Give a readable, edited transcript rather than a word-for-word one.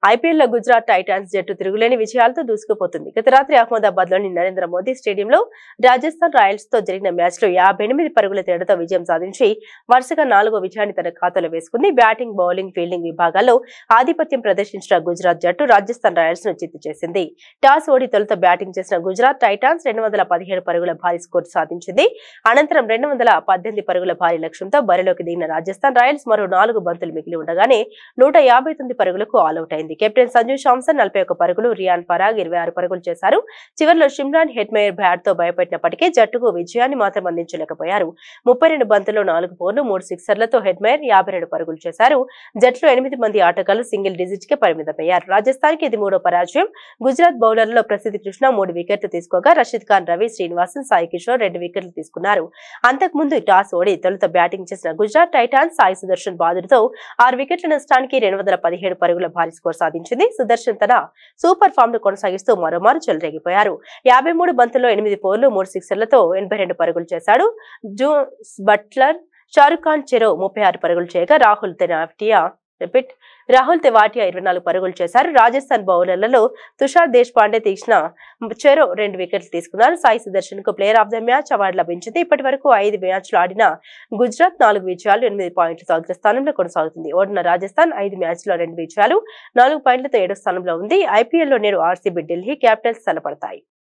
IPL లో Gujarat Titans జట్టు తిరుగులేని విజయాలతో దూసుకుపోతుంది. గత రాత్రి అహ్మదాబాద్ లోని నరేంద్ర మోదీ స్టేడియంలో రాజస్థాన్ రాయల్స్ తో జరిగిన మ్యాచ్ లో 58 పరుగుల తేడాతో విజయం సాధించి వరుసగా 4వ విజయాన్ని తన ఖాతాలో వేసుకుంది. బ్యాటింగ్, బౌలింగ్, ఫీల్డింగ్ విభాగాల్లో ఆధిపత్యం ప్రదర్శించిన గుజరాత్ జట్టు రాజస్థాన్ రాయల్స్ ను చిత్తు చేసింది. టాస్ ఓడి తొలుత బ్యాటింగ్ చేసిన గుజరాత్ టైటాన్స్ 217 పరుగుల భారీ స్కోర్ సాధించింది. అనంతరం 218 పరుగుల భారీ లక్ష్యంతో బరిలోకి దిగిన రాజస్థాన్ రాయల్స్ మరో 4 బంతులు మిగిలి ఉండగానే 159 పరుగులకు ఆలౌట్ అయింది. కెప్టెన్ సంజు శాంసన్ 41 పరుగులు, రియాన్ పరాగ్ 26 పరుగులు చేశారు. చివర్లో షిమ్రాన్ హెట్మేయర్ బ్యాట్ తో భయపెట్టినప్పటికీ జట్టుకు విజయాన్ని మాత్రం అందించలేకపోయారు. 32 బంతుల్లో 4 ఫోర్లు, 3 సిక్సర్లతో హెట్మేయర్ 52 పరుగులు చేశారు. జట్టులో 8 మంది ఆటగాళ్లు సింగిల్ డిజిట్ కే పరిమితమయ్యారు. రాజస్థాన్ కి ఇది 3వ పరాజయం. గుజరాత్ బౌలర్లలో ప్రసిద్ధి కృష్ణ 3 వికెట్లు తీసుకోగా రషీద్ ఖాన్, రవి శ్రీనివాసన్, సాయి కిషోర్ 2 వికెట్లు తీసుకున్నారు. అంతకుముందు టాస్ ఓడి తొలుత బ్యాటింగ్ చేసిన గుజరాత్ టైటాన్స్ సాయి సుదర్శన్ బాదుడుతో 6 వికెట్ల నష్టానికి 217 పరుగుల భారీ స్కోర్ సాధించింది. సుదర్శన్ తన సూపర్ ఫామ్ ను కొనసాగిస్తూ మరోమారు చెలరేగిపోయారు. 53 బంతుల్లో 8 ఫోర్లు, 3 సిక్సర్లతో 82 పరుగులు చేశాడు. జోస్ బట్లర్, షారుఖ్ ఖాన్ చెరో 36 పరుగులు చేయగా రాహుల్ తెవాటియా 24 పరుగులు చేశారు. రాజస్థాన్ బౌలర్లలో తుషార్ దేశ్ పాండే, తీక్షణ చెరో 2 వికెట్లు తీసుకున్నారు. సాయి సుదర్శన్ కు player of the match award లభించింది. ఇప్పటి వరకు 5 మ్యాచ్లు ఆడిన గుజరాత్ 4 విజయాలు, 8 పాయింట్లతో అగ్రస్థానంలో కొనసాగుతుంది. ఓడిన రాజస్థాన్ 5 మ్యాచ్ల్లో 2 విజయాలు, 4 పాయింట్లతో 7వ స్థానంలో ఉంది. ఐపీఎల్ లో నేడు ఆర్సీబీ, ఢిల్లీ క్యాపిటల్స్ తలపడతాయి.